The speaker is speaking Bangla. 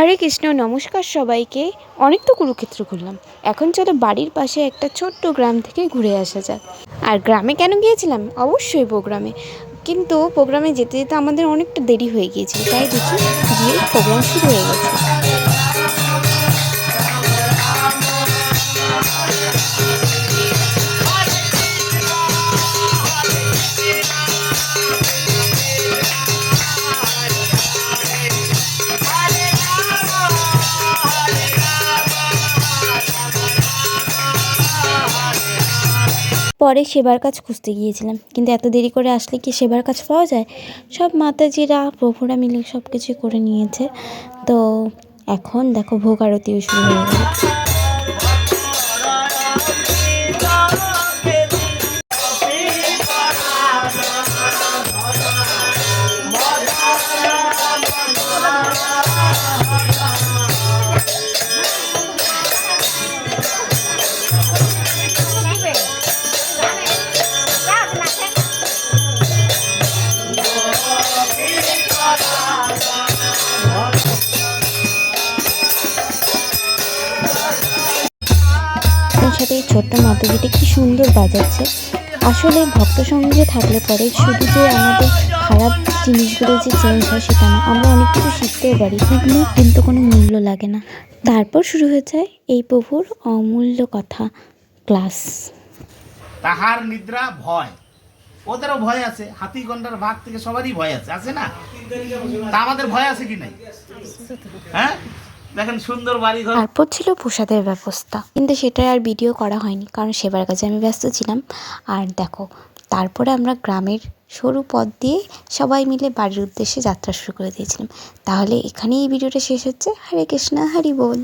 হরে কৃষ্ণ, নমস্কার সবাইকে। অনেক তো কুরুক্ষেত্র ঘুরলাম, এখন চলো বাড়ির পাশে একটা ছোট্ট গ্রাম থেকে ঘুরে আসা যাক। আর গ্রামে কেন গিয়েছিলাম? অবশ্যই প্রোগ্রামে, কিন্তু প্রোগ্রামে যেতে যেতে আমাদের অনেকটা দেরি হয়ে গিয়েছিল, তাই দেখি গিয়ে প্রোগ্রাম শুরু হয়ে গেছে। পরে সেবার কাজ খুঁজতে গিয়েছিলাম, কিন্তু এত দেরি করে আসলে কি সেবার কাজ পাওয়া যায়? সব মাতাজিরা প্রভুরা মিলে সব কিছু করে নিয়েছে। তো এখন দেখো ভোগ আরতিও শুরু হয়ে গেল। সাথে এই ছোট্ট মাতাজিটি কি সুন্দর বাজাচ্ছে। আসলে ভক্ত সঙ্গে থাকলে পরে শুধু যে আমাদের খারাপ জিনিসগুলো যে চেঞ্জ হয় সেটা না, আমরা অনেক কিছু শিখতেও পারি, এগুলো কিন্তু কোনো মূল্য লাগে না। তারপর শুরু হয়ে যায় এই প্রভুর অমূল্য কথা ক্লাস। তাহার নিদ্রা ভয়, ওদেরও ভয় আছে, হাতি গন্ডার ভাগ থেকে সবারই ভয় আছে না? তা আমাদের ভয় আছে কি নাই? হ্যাঁ, দেখেন সুন্দর বাড়ি ঘর। তারপর ছিল প্রসাদের ব্যবস্থা, কিন্তু সেটা আর ভিডিও করা হয়নি, কারণ সেবার কাজে আমি ব্যস্ত ছিলাম। আর দেখো, তারপরে আমরা গ্রামের সরু পথ দিয়ে সবাই মিলে বাড়ির উদ্দেশ্যে যাত্রা শুরু করে দিয়েছিলাম। তাহলে এখানেই এই ভিডিওটা শেষ হচ্ছে। হরে কৃষ্ণ, হরি বল।